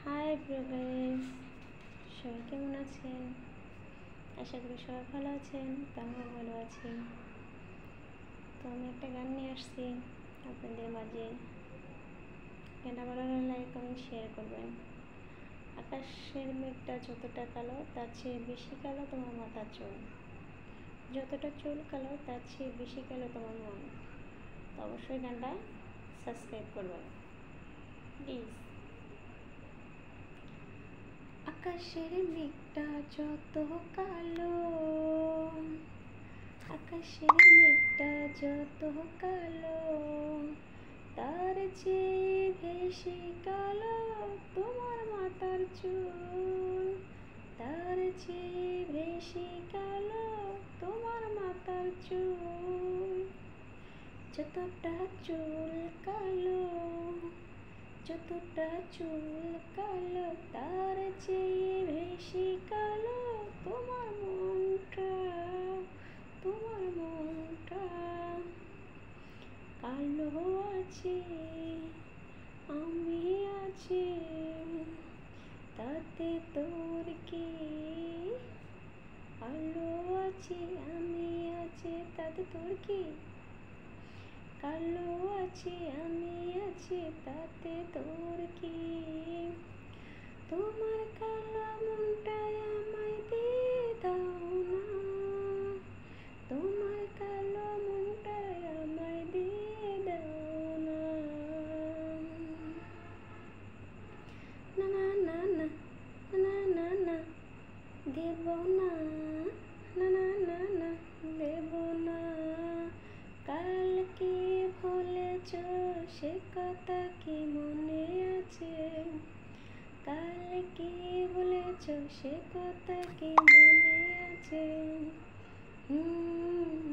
High ব্রোগাইস, সবাই কেমন আছেন? আশা করি সবাই ভালো আছেন। তো আমিও ভালো আছি। তো আমি একটা গান নিয়ে আসছি আপনাদের মাঝে। গানটা ভালো লাগলে লাইক কমেন্ট শেয়ার করবেন। আকাশের মেঘটা যতটা কালো তার চেয়ে বেশি কালো তোমার মাথার চুল, যতটা চুল কালো তার চেয়ে বেশি কালো তোমার মন। তো অবশ্যই গানটা সাবস্ক্রাইব করবেন প্লিজ। আকাশের মেঘটা যত কালো, আকাশের মেঘটা যত কালো, তার চেয়ে বেশি কালো তোমার মাথার চুল, তার চেয়ে বেশি কালো তোমার মাথার চুল। যতটা চুল কালো, যতটা চুল কালো তার চেয়ে বেশি কালো তোমার মনটা, তোমার মনটা। কালো আছে আমি আছি, তাতে তোর কি? কালো আছি আমি আছি, তাতে তোর কি? কালো আছি আমি আছি, তাতে তোর কি? তোমার কালো মনটায় আমায় দিয়ে দাও না, তোমার কালো মনটায় আমায় দিয়ে দাও না। না না না না না না না দেব না, না না না না দেব না। কালকে বলেছ সে কথা কি মনে আছে? কালকে বলেছ সে কথা কি মনে আছে?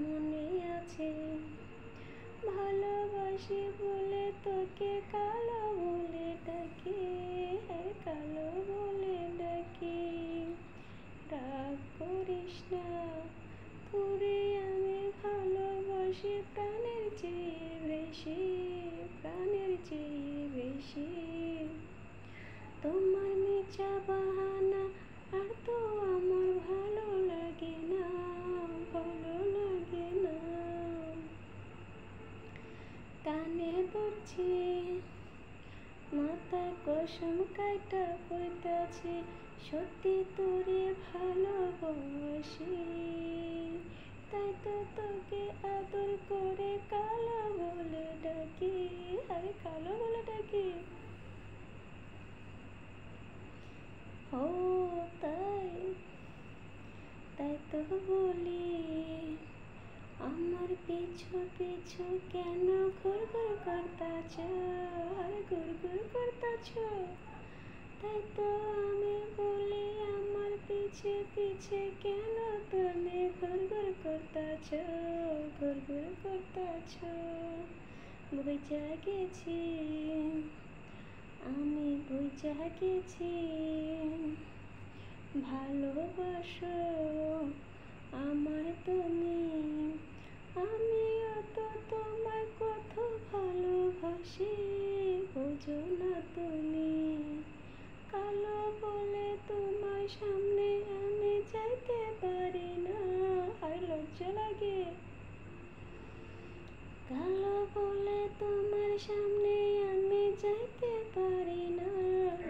মনে আছে। ভালোবাসি বলে তোকে কালো বলে ডাকি, কালো বলে ডাকি। রাগ করিস না, তোরে আমি ভালোবাসি প্রাণের চেয়ে বেশি, প্রাণের চেয়ে বেশি। তোমার মিছা বাহানা আর তো আমার ভালো লাগে না, ভালো লাগে না। কানে ধরছি মাথা কসম কাইটা কইতাছি, সত্যি তোরে ভালোবাসি, তাই তো তোকে আদর করে কালো বলে ডাকি, আরে কালো বলে ডাকি। ও তাই, তাই তো বলি আমার পিছু পিছু কেন ঘুর ঘুর করতাছ, আর ঘুর ঘুর করতাছ। তাই তো আমি বলি আমার পিছে পিছে কেন তুমি ঘুর ঘুর করতাছ, ঘুর ঘুর করতাছ। বুঝা গেছি, আমি বুঝা গেছি, ভালোবাসো আমার তুমি। আমিও তো তোমায় কত ভালোবাসি, বোঝো না তুমি। কালো বলে তোমার সামনে আমি যাইতে পারি না, আর লজ্জা লাগে। কালো বলে তোমার সামনে আমি যাইতে পারি না,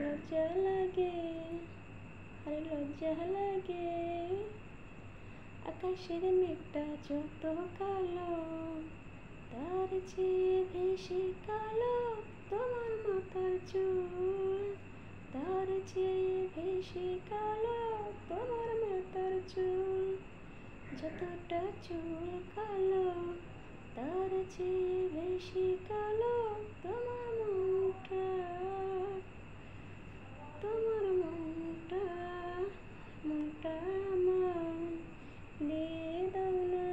লজ্জা লাগে, আরে লজ্জা লাগে। আকাশের মেঘটা যত কালো, তার চেয়ে বেশি কালো তোমার মাথার চুল, তার চেয়ে বেশি কালো তোমার মাথার চুল। যতটা চুল কালো তার চেয়ে বেশি কালো তোমার মনটা, তোমার মনটা। মনটা আমার দিয়ে দাও না,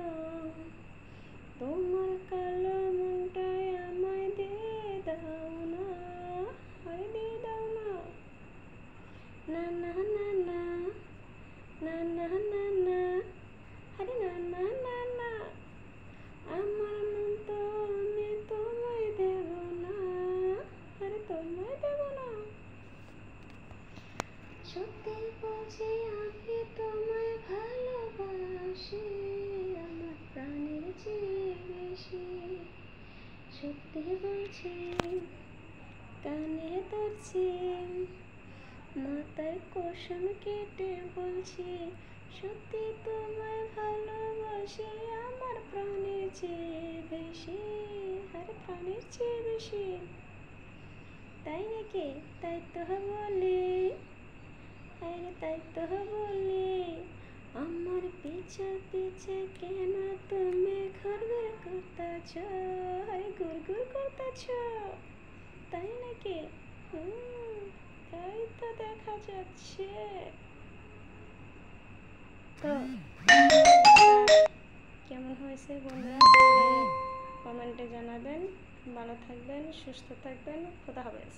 তোমার কালো মনটায় আমায় দিয়ে দাও না, আরে দিয়ে দাও না। না না না না না না না না, আরে না না না না। আমার মন তো আমি তোমায় দেব না, আরে তোমায় দেব না। সত্যি বলছি আমি তোমায় ভালোবাসি আমার প্রাণের চেয়ে বেশি। সত্যি বলছি কানে ধরছি মাথায় কসম কেটে বলছি সত্যি তোমায় ভালোবাসি আমার প্রাণের চেয়ে বেশি। আরে প্রাণের চেয়ে বেশি, তাই নাকি? তাই তো বলি, আরে তাই তো বলি আমার পিছে পিছে কেন তুমি ঘুরঘুর করতেছ, আরে ঘুরঘুর করতেছ, তাই নাকি? তাই তো দেখা যাচ্ছে। তো কেমন হয়েছে বন্ধুরা কমেন্টে জানাবেন। ভালো থাকবেন, সুস্থ থাকবেন, খোদা হাফেজ।